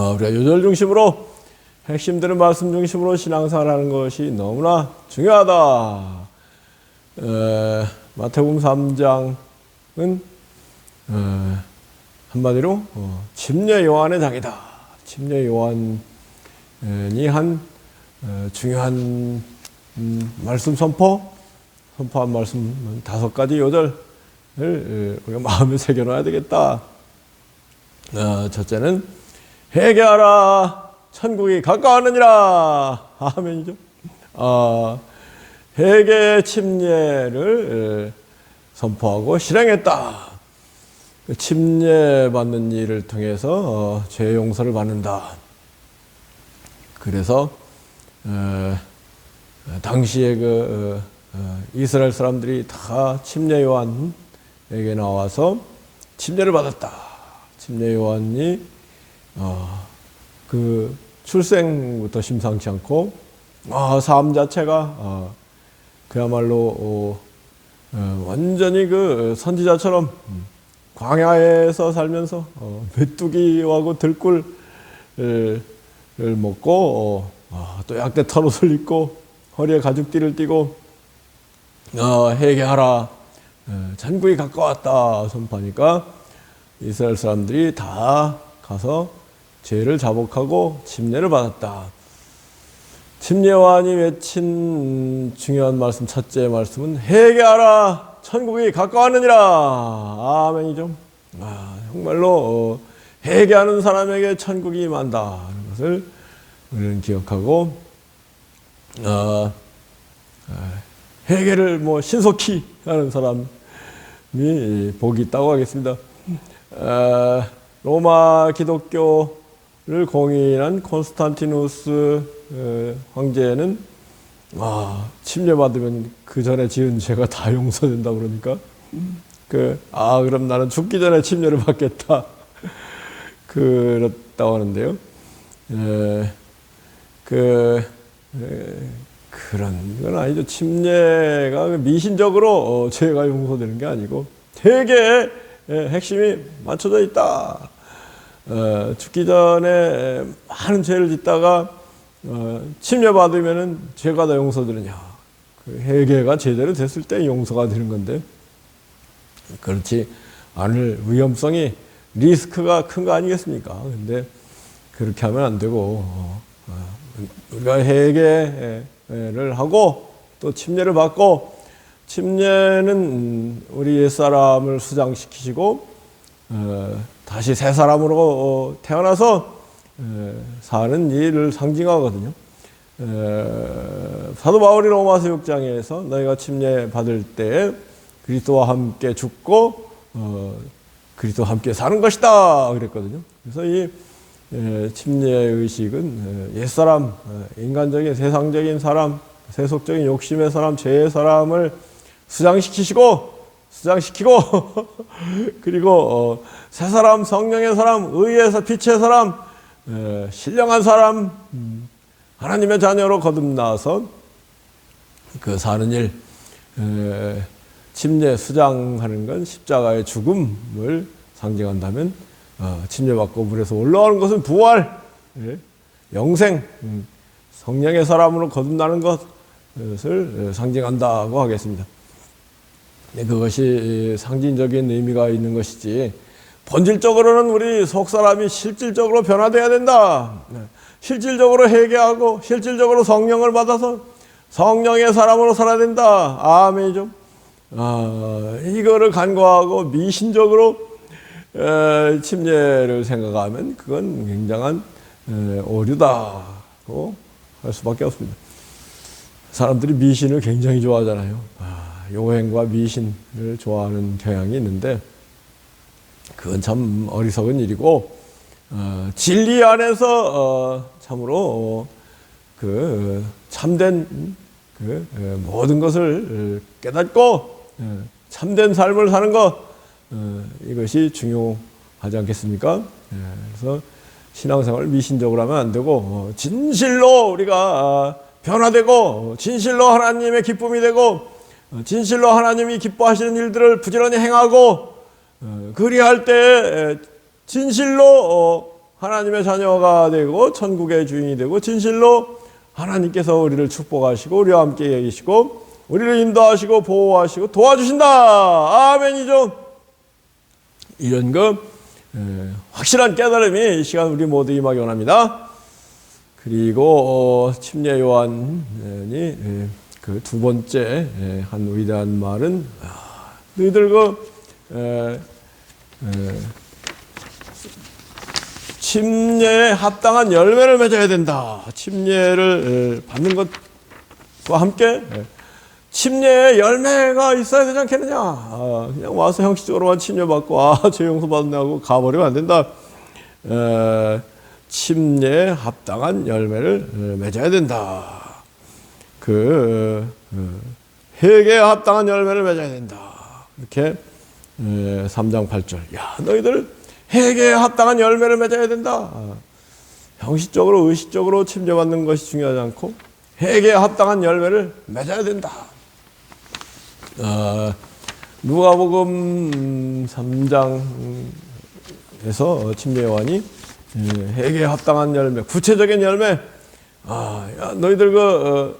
우리가 요절 중심으로 핵심되는 말씀 중심으로 신앙생활하는 것이 너무나 중요하다. 마태복음 3장은 한마디로 침례 요한의 장이다. 침례 요한이 한 중요한 말씀 선포한 말씀 5가지 요절을 우리가 마음에 새겨놔야 되겠다. 첫째는 회개하라 천국이 가까웠느니라. 아멘이죠. 회개 침례를 선포하고 실행했다. 침례 받는 일을 통해서 죄 용서를 받는다. 그래서 당시에 이스라엘 사람들이 다 침례 요한에게 나와서 침례를 받았다. 침례 요한이 그 출생부터 심상치 않고 삶 자체가 그야말로 완전히 그 선지자처럼 광야에서 살면서 메뚜기하고 들꿀을 먹고 또 약대 털옷을 입고 허리에 가죽띠를 띠고 회개하라 천국이 가까웠다 선포하니까 이스라엘 사람들이 다 가서 죄를 자복하고 침례를 받았다. 침례 요한이 외친 중요한 말씀, 첫째 말씀은 회개하라 천국이 가까웠느니라. 아멘이죠. 정말로 회개하는 사람에게 천국이 임한다는 것을 우리는 기억하고 회개를 신속히 하는 사람이 복이 있다고 하겠습니다. 로마 기독교를 공인한 콘스탄티누스 황제는 침례받으면 그 전에 지은 죄가 다 용서된다 그러니까 그럼 나는 죽기 전에 침례를 받겠다 그렇다고 하는데요. 그런 건 아니죠. 침례가 미신적으로 죄가 용서되는 게 아니고 회개의 핵심이 맞춰져 있다. 죽기 전에 많은 죄를 짓다가 침례받으면은 죄가 다 용서되느냐. 그 회개가 제대로 됐을 때 용서가 되는 건데 그렇지 않을 위험성이 리스크가 큰 거 아니겠습니까? 근데 그렇게 하면 안 되고 우리가 회개를 하고 또 침례를 받고 침례는 우리 옛사람을 수장시키시고 다시 새 사람으로 태어나서 사는 일을 상징하거든요. 사도 바울이 로마서 6장에서 너희가 침례 받을 때 그리스도와 함께 죽고 그리스도와 함께 사는 것이다 그랬거든요. 그래서 이 침례 의식은 옛사람, 인간적인 세상적인 사람, 세속적인 욕심의 사람, 죄의 사람을 수장시키고 그리고 새 사람, 성령의 사람, 의의 빛의 사람, 신령한 사람, 하나님의 자녀로 거듭나서 그 사는 일, 침례 수장하는 건 십자가의 죽음을 상징한다면 침례받고 물에서 올라오는 것은 부활, 영생, 성령의 사람으로 거듭나는 것을 상징한다고 하겠습니다. 그것이 상징적인 의미가 있는 것이지 본질적으로는 우리 속사람이 실질적으로 변화되어야 된다. 실질적으로 회개하고 실질적으로 성령을 받아서 성령의 사람으로 살아야 된다. 아멘이죠. 이거를 간과하고 미신적으로 침례를 생각하면 그건 굉장한 오류다고 할 수밖에 없습니다. 사람들이 미신을 굉장히 좋아하잖아요. 요행과 미신을 좋아하는 경향이 있는데 그건 참 어리석은 일이고 진리 안에서 참으로 참된 모든 것을 깨닫고 참된 삶을 사는 것 이것이 중요하지 않겠습니까? 그래서 신앙생활을 미신적으로 하면 안 되고 진실로 우리가 변화되고 진실로 하나님의 기쁨이 되고 진실로 하나님이 기뻐하시는 일들을 부지런히 행하고 그리할 때 진실로 하나님의 자녀가 되고 천국의 주인이 되고 진실로 하나님께서 우리를 축복하시고 우리와 함께 계시고 우리를 인도하시고 보호하시고 도와주신다. 아멘이죠. 이런 확실한 깨달음이 이 시간 우리 모두 임하기 원합니다. 그리고 침례 요한이 그 두 번째 한 위대한 말은 너희들 침례에 합당한 열매를 맺어야 된다. 침례를 받는 것과 함께 침례에 열매가 있어야 되지 않겠느냐. 그냥 와서 형식적으로만 침례받고 죄 용서 받는다고 가버리면 안 된다. 침례에 합당한 열매를 맺어야 된다. 회개에 합당한 열매를 맺어야 된다. 이렇게 3장 8절. 야, 너희들 회개에 합당한 열매를 맺어야 된다. 형식적으로 의식적으로 침례받는 것이 중요하지 않고 회개에 합당한 열매를 맺어야 된다. 누가복음 3장에서 침례 요한이 회개에 합당한 열매, 구체적인 열매. 야, 너희들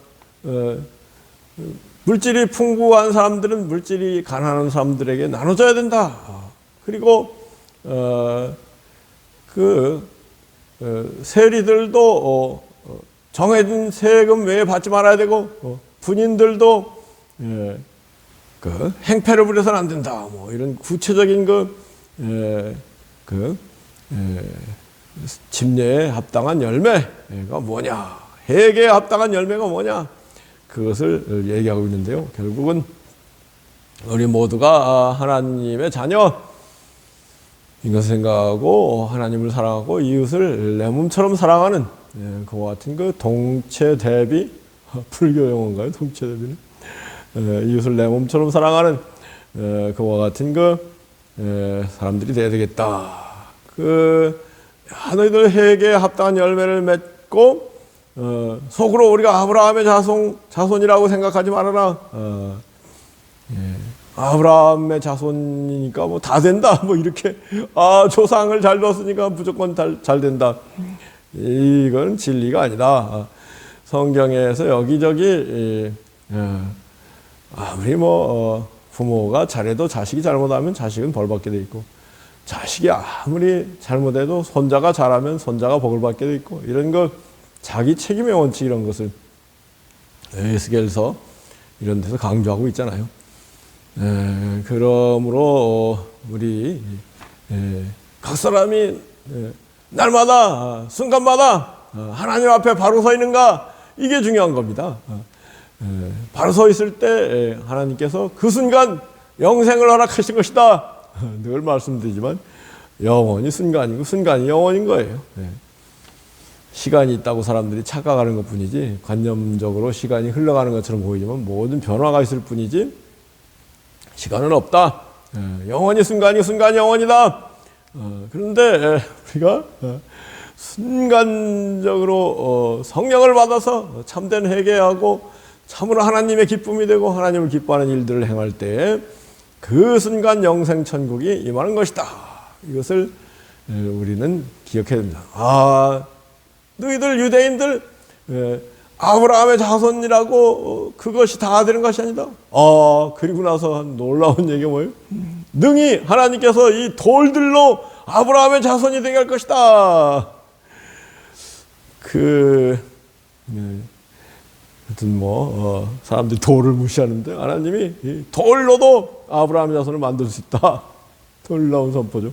물질이 풍부한 사람들은 물질이 가난한 사람들에게 나눠줘야 된다. 그리고 세리들도 정해진 세금 외에 받지 말아야 되고 군인들도 행패를 부려서는 안 된다. 뭐 이런 구체적인 침례에 합당한 열매가 뭐냐? 회개에 합당한 열매가 뭐냐? 그것을 얘기하고 있는데요. 결국은 우리 모두가 하나님의 자녀인 것을 생각하고 하나님을 사랑하고 이웃을 내 몸처럼 사랑하는 그와 같은 동체 대비 불교 용어인가요? 동체 대비는 이웃을 내 몸처럼 사랑하는 그와 같은 사람들이 돼야 되겠다. 너희들 회개에 합당한 열매를 맺고 속으로 우리가 아브라함의 자손이라고 생각하지 말아라. 아브라함의 자손이니까 뭐 다 된다. 뭐 이렇게 조상을 잘 뒀으니까 무조건 잘 된다. 이건 진리가 아니다. 성경에서 여기저기 아무리 부모가 잘해도 자식이 잘못하면 자식은 벌받게 돼 있고 자식이 아무리 잘못해도 손자가 잘하면 손자가 복을 받게 돼 있고 이런 자기 책임의 원칙 이런 것을 에스겔서 이런 데서 강조하고 있잖아요. 그러므로 우리 각 사람이 날마다 순간마다 하나님 앞에 바로 서 있는가 이게 중요한 겁니다. 바로 서 있을 때 하나님께서 그 순간 영생을 허락하신 것이다. 늘 말씀드리지만 영원히 순간이고 순간이 영원인 거예요. 시간이 있다고 사람들이 착각하는 것뿐이지 관념적으로 시간이 흘러가는 것처럼 보이지만 모든 변화가 있을 뿐이지 시간은 없다. 영원히 순간이 영원이다. 그런데 우리가 순간적으로 성령을 받아서 참된 회개하고 참으로 하나님의 기쁨이 되고 하나님을 기뻐하는 일들을 행할 때 그 순간 영생 천국이 임하는 것이다. 이것을 우리는 기억해야 됩니다. 너희들 유대인들 아브라함의 자손이라고 그것이 다 되는 것이 아니다. 그리고 나서 놀라운 얘기가 뭐예요? 능히 하나님께서 이 돌들로 아브라함의 자손이 되게 할 것이다. 하여튼 사람들이 돌을 무시하는데 하나님이 이 돌로도 아브라함의 자손을 만들 수 있다. 놀라운 선포죠.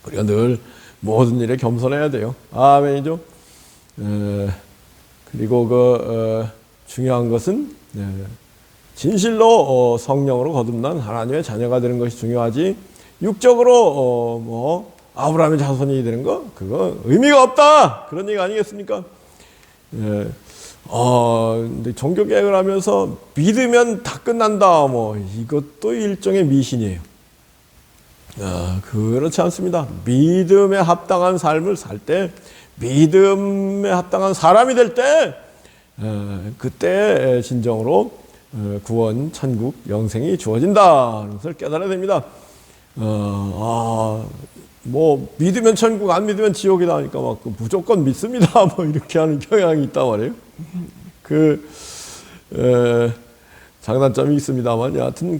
우리가 늘 모든 일에 겸손해야 돼요. 아멘이죠. 그리고 중요한 것은 진실로 성령으로 거듭난 하나님의 자녀가 되는 것이 중요하지 육적으로 아브라함의 자손이 되는 거 그거 의미가 없다 그런 얘기 아니겠습니까? 근데 종교 개혁을 하면서 믿으면 다 끝난다 이것도 일종의 미신이에요. 그렇지 않습니다. 믿음에 합당한 삶을 살 때, 믿음에 합당한 사람이 될 때, 그때 진정으로 구원, 천국, 영생이 주어진다는 것을 깨달아야 됩니다. 뭐 믿으면 천국, 안 믿으면 지옥이다 하니까 막 무조건 믿습니다 뭐 이렇게 하는 경향이 있단 말이에요. 장단점이 있습니다만 여하튼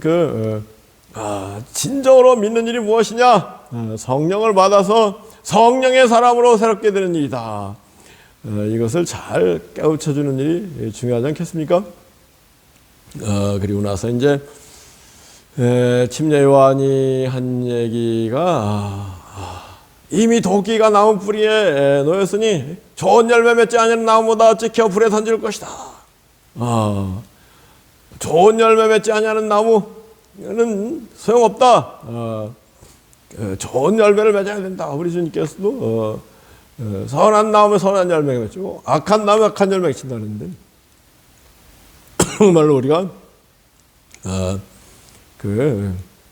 진정으로 믿는 일이 무엇이냐? 성령을 받아서 성령의 사람으로 새롭게 되는 일이다. 이것을 잘 깨우쳐주는 일이 중요하지 않겠습니까? 그리고 나서 이제 침례 요한이 한 얘기가 이미 도끼가 나무 뿌리에 놓였으니 좋은 열매 맺지 않은 나무보다 찍혀 불에 던질 것이다. 좋은 열매 맺지 않는 나무는 소용없다. 좋은 열매를 맺어야 된다. 우리 주님께서도 선한 나무면 선한 열매가 맺고 악한 나무면 악한 열매가 맺힌다는데 정말로 우리가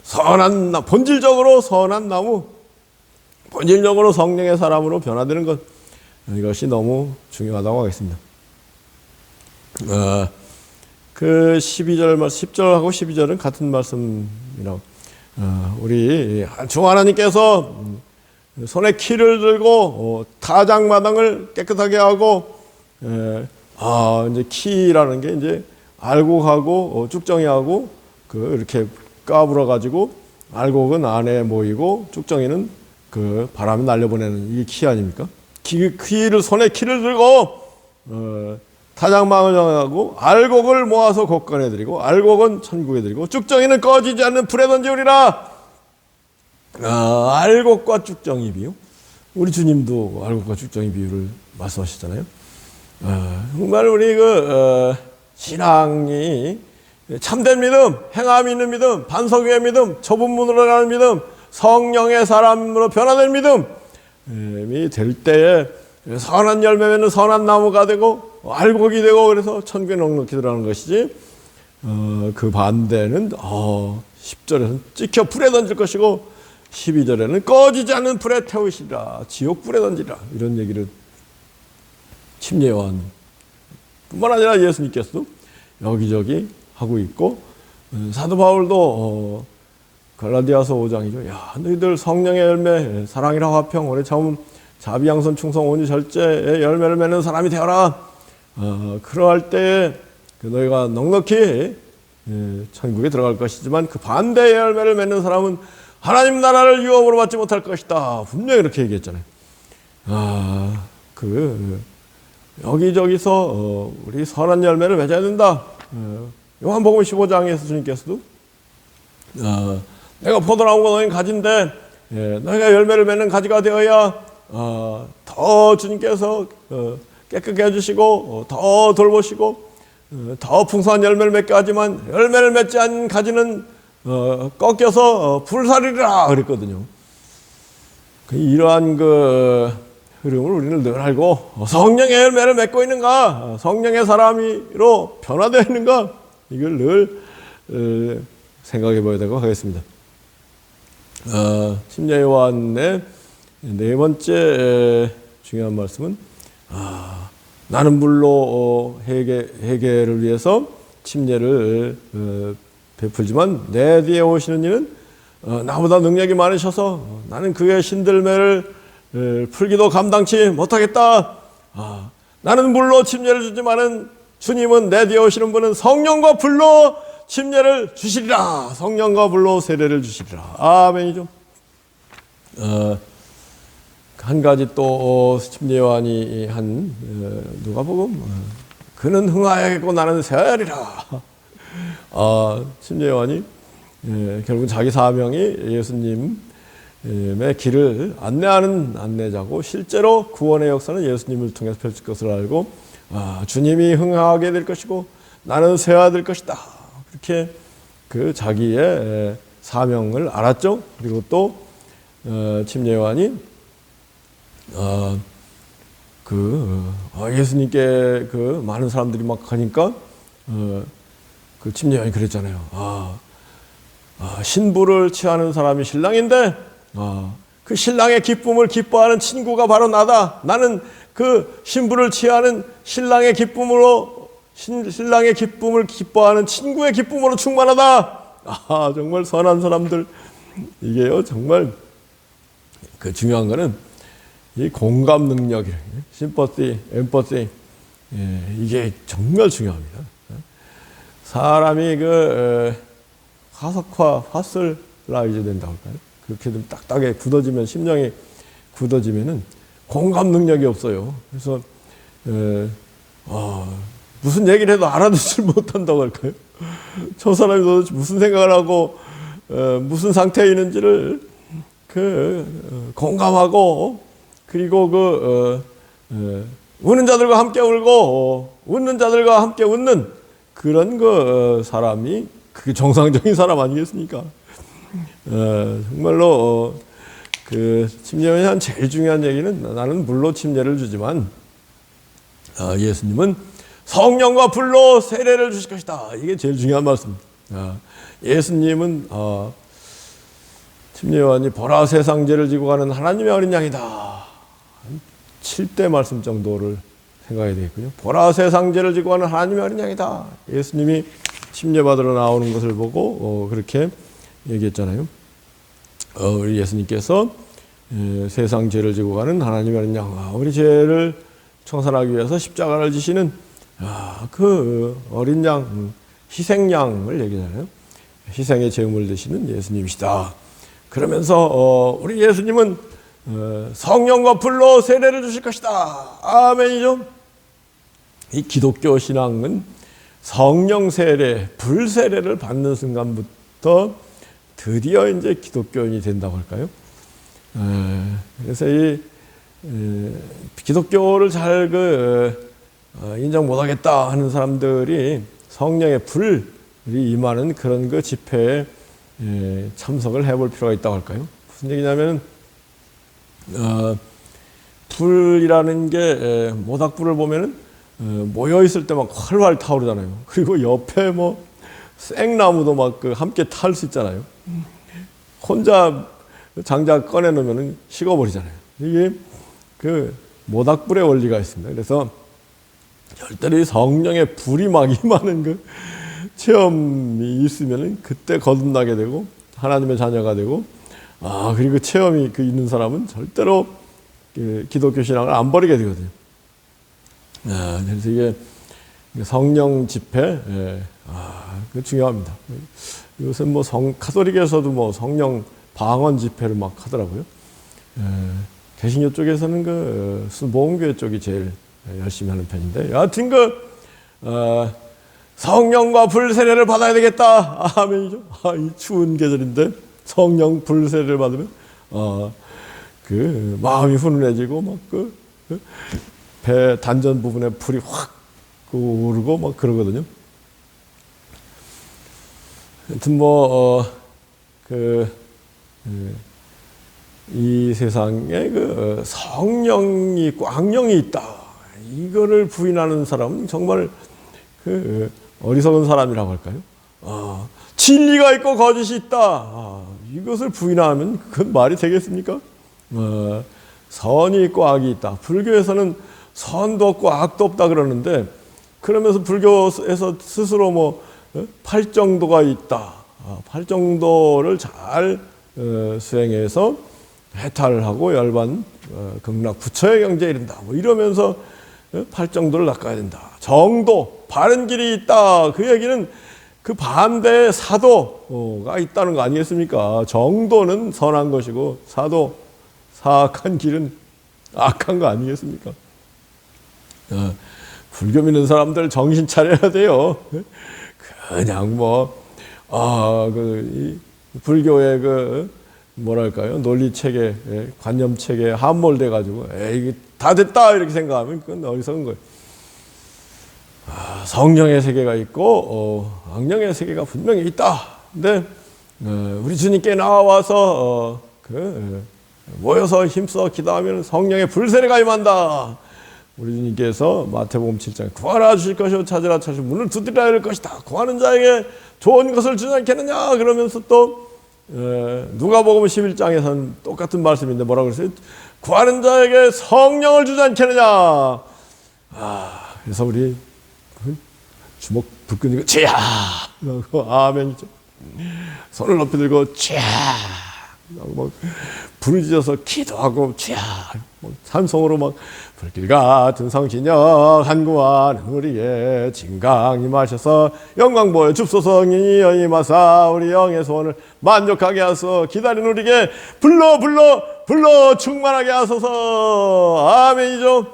선한 나무, 본질적으로 선한 나무, 본질적으로 성령의 사람으로 변화되는 것, 이것이 너무 중요하다고 하겠습니다. 10절하고 12절은 같은 말씀이라고. 우리 주 하나님께서 손에 키를 들고 타작마당을 깨끗하게 하고, 이제 키라는 게 이제 알곡하고 쭉정이하고 이렇게 까불어 가지고 알곡은 안에 모이고 쭉정이는 바람이 날려보내는 이게 키 아닙니까? 손에 키를 들고 타작망을 정하고 알곡을 모아서 곡간에 드리고 알곡은 천국에 드리고 쭉정이는 꺼지지 않는 불에 던지우리라. 알곡과 쭉정이 비유. 우리 주님도 알곡과 쭉정이 비유를 말씀하셨잖아요. 정말 우리 신앙이 참된 믿음, 행함이 있는 믿음, 반석 위의 믿음, 좁은 문으로 가는 믿음, 성령의 사람으로 변화된 믿음이 될 때에 선한 열매는 선한 나무가 되고 알곡이 되고 그래서 천국에 넉넉히 들어가는 것이지, 그 반대는 10절에는 찍혀 불에 던질 것이고 12절에는 꺼지지 않는 불에 태우시리라, 지옥 불에 던지라, 이런 얘기를 침례 요한 뿐만 아니라 예수님께서도 여기저기 하고 있고, 사도 바울도 갈라디아서 5장이죠. 야, 너희들 성령의 열매, 사랑이라 화평, 오래 참음, 자비, 양선, 충성, 온유, 절제의 열매를 맺는 사람이 되어라. 그러할 때에 너희가 넉넉히 천국에 들어갈 것이지만 그 반대의 열매를 맺는 사람은 하나님 나라를 유업으로 받지 못할 것이다. 분명히 이렇게 얘기했잖아요. 여기저기서 우리 선한 열매를 맺어야 된다. 요한복음 15장에서 주님께서도 내가 포도나무가 너희는 가지인데 너희가 열매를 맺는 가지가 되어야 더 주님께서 깨끗게 해주시고 더 돌보시고 더 풍성한 열매를 맺게 하지만 열매를 맺지 않은 가지는 꺾여서 불사르리라 그랬거든요. 이러한 흐름을 우리는 늘 알고 성령의 열매를 맺고 있는가, 성령의 사람으로 변화되어 있는가, 이걸 늘 생각해 봐야 되고 하겠습니다. 침례 요한의 네 번째 중요한 말씀은 나는 물로 회개를 위해서 침례를 베풀지만 내 뒤에 오시는 이는 나보다 능력이 많으셔서 나는 그의 신들매를 풀기도 감당치 못하겠다. 나는 물로 침례를 주지만은 주님은 내 뒤에 오시는 분은 성령과 불로 침례를 주시리라. 성령과 불로 세례를 주시리라. 아멘이죠. 한 가지 또 침례 요한이 한 누가복음 그는 흥하여야겠고 나는 세어야리라. 침례 요한이 결국 자기 사명이 예수님의 길을 안내하는 안내자고 실제로 구원의 역사는 예수님을 통해서 펼칠 것을 알고 주님이 흥하게 될 것이고 나는 세어야 될 것이다. 그렇게 자기의 사명을 알았죠. 그리고 또 침례 요한이 예수님께 많은 사람들이 막 가니까 침례 요한이 그랬잖아요. 신부를 취하는 사람이 신랑인데 그 신랑의 기쁨을 기뻐하는 친구가 바로 나다. 나는 그 신부를 취하는 신랑의 기쁨으로 신랑의 기쁨을 기뻐하는 친구의 기쁨으로 충만하다. 정말 선한 사람들, 이게요 정말 그 중요한 거는 이 공감 능력이래. 심퍼시, 엠퍼시. 이게 정말 중요합니다. 사람이 그 화석화, 파슬라이즈 된다고 할까요? 그렇게 좀 딱딱하게 굳어지면, 심령이 굳어지면은 공감 능력이 없어요. 그래서 무슨 얘기를 해도 알아듣질 못한다고 할까요? 저 사람이 도대체 무슨 생각을 하고 무슨 상태에 있는지를 공감하고, 그리고 우는 자들과 함께 울고 웃는 자들과 함께 웃는 그런 사람이 그게 정상적인 사람 아니겠습니까? 정말로 침례에 대한 제일 중요한 얘기는, 나는 물로 침례를 주지만 예수님은 성령과 불로 세례를 주실 것이다. 이게 제일 중요한 말씀입니다. 예수님은 침례 요한이 보라 세상 죄를 지고 가는 하나님의 어린 양이다. 7대 말씀 정도를 생각해야 되겠군요. 보라 세상 죄를 지고 가는 하나님의 어린 양이다. 예수님이 침례 받으러 나오는 것을 보고 그렇게 얘기했잖아요. 우리 예수님께서 세상 죄를 지고 가는 하나님의 어린 양, 우리 죄를 청산하기 위해서 십자가를 지시는 그 어린 양, 희생양을 얘기하잖아요. 희생의 제물을 드시는 예수님이시다. 그러면서 우리 예수님은 성령과 불로 세례를 주실 것이다. 아멘이죠. 이 기독교 신앙은 성령 세례, 불 세례를 받는 순간부터 드디어 이제 기독교인이 된다고 할까요? 그래서 이 기독교를 잘 인정 못하겠다 하는 사람들이 성령의 불이 임하는 그런 집회에 참석을 해볼 필요가 있다고 할까요? 무슨 얘기냐면 불이라는 게 모닥불을 보면은 모여 있을 때 막 활활 타오르잖아요. 그리고 옆에 뭐 생나무도 막 함께 탈 수 있잖아요. 혼자 장작 꺼내 놓으면은 식어버리잖아요. 이게 모닥불의 원리가 있습니다. 그래서 절대로 성령의 불이 막 임하는 체험이 있으면은 그때 거듭나게 되고 하나님의 자녀가 되고, 그리고 체험이 있는 사람은 절대로 기독교 신앙을 안 버리게 되거든요. 그래서 이게 성령 집회, 그 중요합니다. 요즘 카톨릭에서도 성령 방언 집회를 막 하더라고요. 개신교 쪽에서는 수봉교회 쪽이 제일 열심히 하는 편인데, 여하튼 성령과 불 세례를 받아야 되겠다. 아멘이죠. 이 추운 계절인데 성령 불 세례를 받으면 마음이 훈훈해지고 배 단전 부분에 불이 확 오르고 그러거든요. 하여튼 이 세상에 성령이 있고 악령이 있다. 이거를 부인하는 사람은 정말 어리석은 사람이라고 할까요? 진리가 있고 거짓이 있다. 이것을 부인하면 그건 말이 되겠습니까? 선이 있고 악이 있다. 불교에서는 선도 없고 악도 없다 그러는데, 그러면서 불교에서 스스로 팔정도가 있다. 팔정도를 잘 수행해서 해탈을 하고 열반, 극락, 부처의 경지에 이른다. 이러면서 팔정도를 낚아야 된다. 정도, 바른 길이 있다. 그 얘기는 그 반대의 사도가 있다는 거 아니겠습니까? 정도는 선한 것이고 사도, 사악한 길은 악한 거 아니겠습니까? 불교 믿는 사람들 정신 차려야 돼요. 그냥 불교의 뭐랄까요, 논리 체계, 관념 체계에 함몰돼 가지고 이게 다 됐다 이렇게 생각하면 그건 어리석은 거예요. 성령의 세계가 있고 악령의 세계가 분명히 있다. 근데 우리 주님께 나와서 모여서 힘써 기도하면 성령의 불세례가 임한다. 우리 주님께서 마태복음 7장에 구하라 주실 것이요 찾으라 찾으실 문을 두드리라 할 것이다. 구하는 자에게 좋은 것을 주지 않겠느냐. 그러면서 또 누가복음 11장에서는 똑같은 말씀인데 뭐라고 그랬어요? 구하는 자에게 성령을 주지 않겠느냐. 그래서 우리 주먹 불끈이고 쥐야! 아멘이죠. 손을 높이 들고 쥐야! 막 부르짖어서 기도하고 주야 찬송으로 막 불길 같은 성신여 간구하는 우리의 진강 임하셔서 영광 보여 줍소서 이여 임하사 우리 영의 소원을 만족하게 하소서 기다리는 우리에게 불러 충만하게 하소서. 아멘이죠.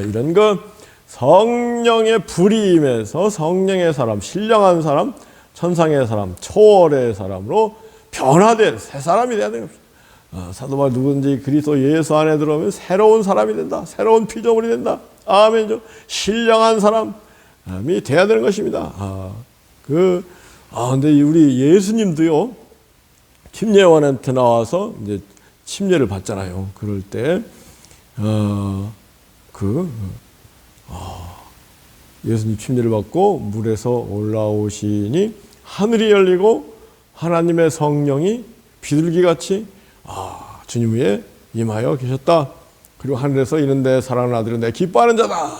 이런 거 성령의 불이 임해서 성령의 사람, 신령한 사람, 천상의 사람, 초월의 사람으로 변화된 새 사람이 되어야 되는 겁니다. 사도 바울 누구든지 그리스도 예수 안에 들어오면 새로운 사람이 된다. 새로운 피조물이 된다. 아멘이죠. 신령한 사람이 되어야 되는 것입니다. 근데 우리 예수님도요, 침례요한한테 나와서 이제 침례를 받잖아요. 그럴 때, 예수님 침례를 받고 물에서 올라오시니 하늘이 열리고 하나님의 성령이 비둘기같이 주님 위에 임하여 계셨다. 그리고 하늘에서 이는데 사랑하는 아들은 내 기뻐하는 자다.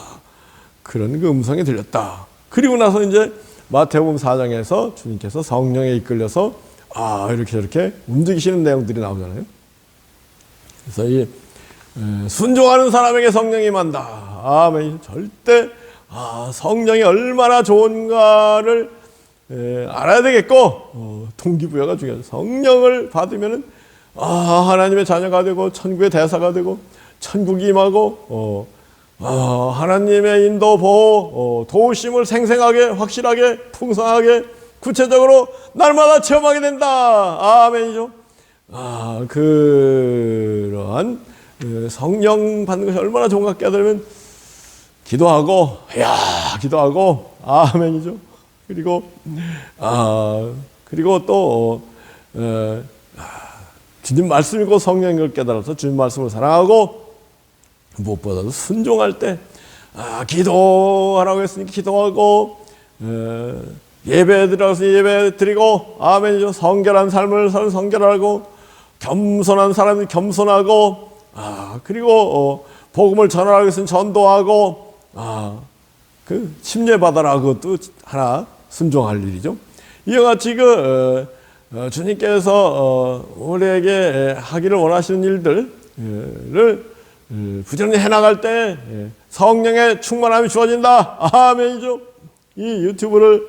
그런 그 음성이 들렸다. 그리고 나서 이제 마태복음 4장에서 주님께서 성령에 이끌려서 이렇게 저렇게 움직이시는 내용들이 나오잖아요. 그래서 이 순종하는 사람에게 성령이 임한다. 아멘. 절대 성령이 얼마나 좋은가를 알아야 되겠고 동기부여가 중요하죠. 성령을 받으면은 하나님의 자녀가 되고 천국의 대사가 되고 천국이 임하고 하나님의 인도 보호 도우심을 생생하게 확실하게 풍성하게 구체적으로 날마다 체험하게 된다. 아멘이죠. 그러한 성령 받는 것이 얼마나 좋은가 깨달으면 기도하고 아멘이죠. 그리고 또 주님 말씀이고 성령인 걸 깨달아서 주님 말씀을 사랑하고 무엇보다도 순종할 때 기도하라고 했으니까 기도하고 예배에 들어가서 예배 드리고 아멘이죠. 성결한 삶을 사는 성결하고 겸손한 사람이 겸손하고 그리고 복음을 전하라고 했으니 전도하고 그 침례 받아라 그것도 하나 순종할 일이죠. 이와 같이 주님께서 우리에게 하기를 원하시는 일들을 부지런히 해나갈 때 성령의 충만함이 주어진다. 아멘이죠. 이 유튜브를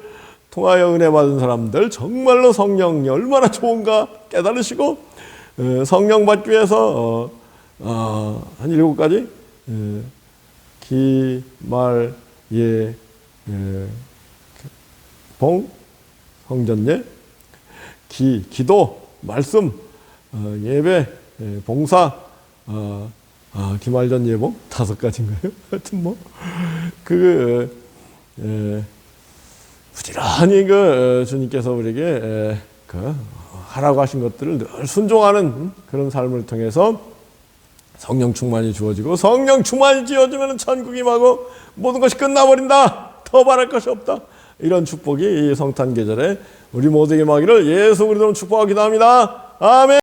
통하여 은혜 받은 사람들 정말로 성령이 얼마나 좋은가 깨달으시고 성령 받기 위해서 한 7가지 기, 말, 예, 봉, 성전예, 기도, 말씀, 예배, 봉사, 기말전 예봉 5가지인가요? 하여튼 부지런히 주님께서 우리에게 하라고 하신 것들을 늘 순종하는 그런 삶을 통해서 성령 충만이 주어지고 성령 충만이 주어지면 천국이 임하고 모든 것이 끝나버린다. 더 바랄 것이 없다. 이런 축복이 이 성탄 계절에 우리 모두에게 임하기를 예수 그리스도로 축복하기도 합니다. 아멘.